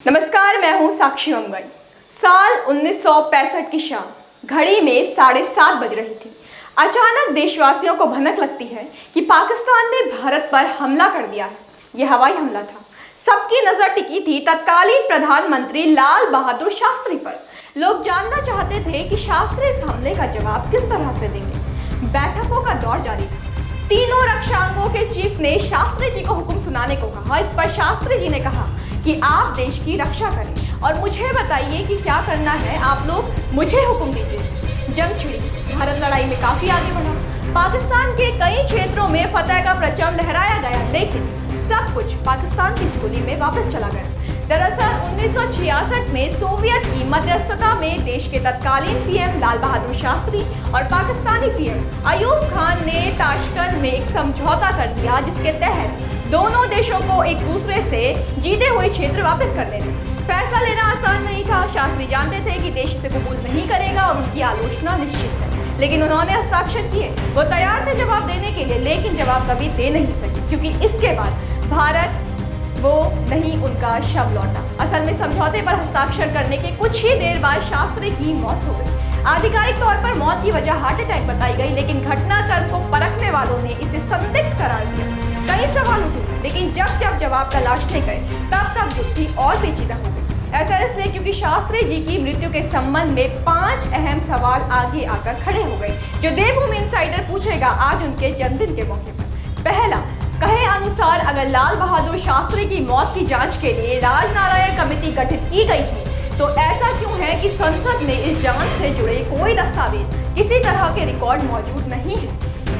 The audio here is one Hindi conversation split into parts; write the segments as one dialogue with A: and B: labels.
A: नमस्कार, मैं हूं साक्षी मंगल। साल 1965 की शाम घड़ी में 7:30 बज रही थी। अचानक देशवासियों को भनक लगती है कि पाकिस्तान ने भारत पर हमला कर दिया है। यह हवाई हमला था। सबकी नजर टिकी थी तत्कालीन प्रधानमंत्री लाल बहादुर शास्त्री पर। लोग जानना चाहते थे कि शास्त्री इस हमले का जवाब किस तरह से देंगे। बैठकों का दौर जारी था। तीनों रक्षांगों के चीफ ने शास्त्री जी को हुक्म सुनाने को कहा। इस पर शास्त्री जी ने कहा कि आप देश की रक्षा करें और मुझे बताइए कि क्या करना है, आप लोग मुझे हुक्म दीजिए। जंग छिड़ी। भारत लड़ाई में काफी आगे बढ़ा। पाकिस्तान के कई क्षेत्रों में फतह का परचम लहराया गया, लेकिन सब कुछ पाकिस्तान की झोली में वापस चला गया। दरअसल 1966 में सोवियत की मध्यस्थता में देश के तत्कालीन पीएम लाल बहादुर शास्त्री और पाकिस्तानी पीएम अयूब खान ने ताशकंद में एक समझौता कर दिया, जिसके तहत दोनों देशों को एक दूसरे से जीते हुए क्षेत्र वापस करने थे। फैसला लेना आसान नहीं था। शास्त्री जानते थे कि देश इसे कबूल नहीं करेगा और उनकी आलोचना निश्चित है, लेकिन उन्होंने हस्ताक्षर किए। वो तैयार थे जवाब देने के लिए, लेकिन जवाब कभी दे नहीं सके, क्योंकि इसके बाद भारत वो नहीं उनका शव लौटा। असल में समझौते पर हस्ताक्षर करने के कुछ ही देर बाद शास्त्री की मौत हो गई। आधिकारिक तौर पर मौत की वजह हार्ट अटैक बताई गई, लेकिन घटनाक्रम को परखने वालों ने इसे संदिग्ध करार दिया। कई सवाल उठे, लेकिन जब जब जवाब तलाशने गए तब युक्ति और पेचीदा हो गई। ऐसा इसलिए क्योंकि शास्त्री जी की मृत्यु के संबंध में 5 अहम सवाल आगे आकर खड़े हो गए, जो देवभूमि इनसाइडर पूछेगा आज उनके जन्मदिन के मौके पर। पहला, कहे अनुसार अगर लाल बहादुर शास्त्री की मौत की जांच के लिए राजनारायण कमेटी गठित की गई थी, तो ऐसा क्यों है कि संसद में इस जांच से जुड़े कोई दस्तावेज, किसी तरह के रिकॉर्ड मौजूद नहीं है।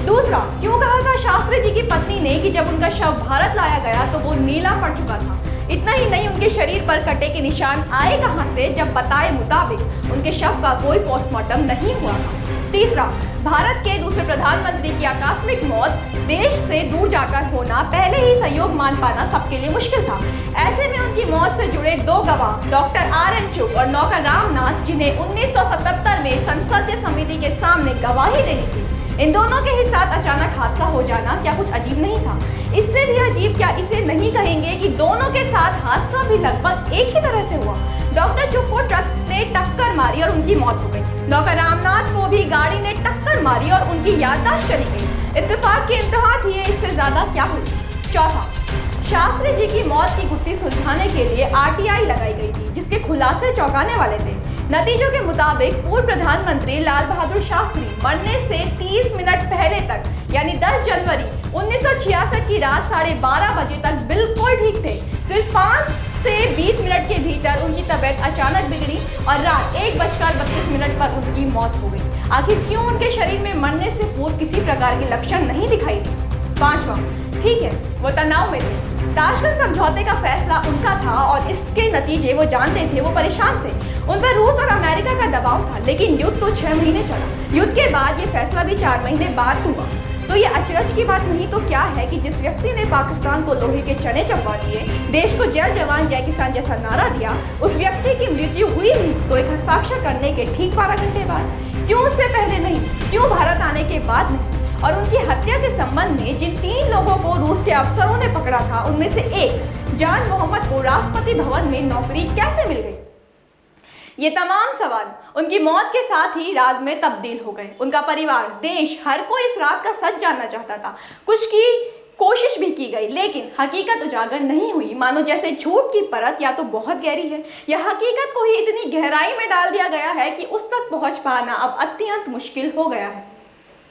A: दूसरा, क्यों कहा था शास्त्री जी की पत्नी ने कि जब उनका शव भारत लाया गया तो वो नीला पड़ चुका था। इतना ही नहीं, उनके शरीर पर कटे के निशान आए कहां से, जब बताए मुताबिक उनके शव का कोई पोस्टमार्टम नहीं हुआ था। तीसरा, भारत के दूसरे प्रधानमंत्री की आकस्मिक मौत, देश से दूर जाकर होना, पहले ही सहयोग मान पाना सबके लिए मुश्किल था। ऐसे में उनकी मौत से जुड़े 2 गवाह डॉक्टर RN चुग और नौकर रामनाथ, जिन्हें 1977 में संसदीय समिति के सामने गवाही देनी थी, इन दोनों के ही साथ अचानक हादसा हो जाना क्या कुछ अजीब नहीं था? इससे भी अजीब क्या इसे नहीं कहेंगे कि दोनों के साथ हादसा भी लगभग एक ही तरह से हुआ। डॉक्टर चुग को ट्रक ने टक्कर मारी और उनकी मौत हो गई। नौकर रामनाथ को भी गाड़ी ने टक्कर मारी और उनकी याददाश्त चली गई। इत्तेफाक की इंतहा थी, इससे ज्यादा क्या हुई? चौथा, शास्त्री जी की मौत की गुत्थी सुलझाने के लिए RTI लगाई गई थी, जिसके खुलासे चौंकाने वाले थे। नतीजों के मुताबिक पूर्व प्रधानमंत्री लाल बहादुर शास्त्री मरने से 30 मिनट पहले तक, यानी 10 जनवरी 1966 की रात 12:30 बजे तक बिल्कुल ठीक थे। सिर्फ 5 से 20 मिनट के भीतर उनकी तबीयत अचानक बिगड़ी और रात 1:32 पर उनकी मौत हो गई। आखिर क्यों उनके शरीर में मरने से पूर्व किसी प्रकार के लक्षण नहीं दिखाई दिए? पांचवा, ठीक है, वो तनाव में थे। ताशकंद समझौते का फैसला उनका था और इसके नतीजे वो जानते थे, वो परेशान थे। उन पर रूस और अमेरिका का दबाव था, लेकिन युद्ध तो 6 महीने चला। युद्ध के बाद ये फैसला भी 4 महीने बाद हुआ। तो ये अचरज की बात नहीं तो क्या है कि जिस व्यक्ति ने पाकिस्तान को लोहे के चने चबवा दिए, देश को जय जवान जय किसान जैसा नारा दिया, उस व्यक्ति की मृत्यु हुई भी तो एक हस्ताक्षर करने के ठीक 12 घंटे बाद। क्यों उससे पहले नहीं? क्यों भारत आने के बाद नहीं? और उनकी हत्या के संबंध में जिन 3 लोगों को रूस के अफसरों ने पकड़ा था, उनमें से एक जान मोहम्मद को राष्ट्रपति भवन में नौकरी कैसे मिल गई? ये तमाम सवाल उनकी मौत के साथ ही राज में तब्दील हो गए। उनका परिवार, देश, हर कोई इस रात का सच जानना चाहता था। कुछ की कोशिश भी की गई, लेकिन हकीकत उजागर नहीं हुई। मानो जैसे झूठ की परत या तो बहुत गहरी है या हकीकत को ही इतनी गहराई में डाल दिया गया है कि उस तक पहुंच पाना अब अत्यंत मुश्किल हो गया है।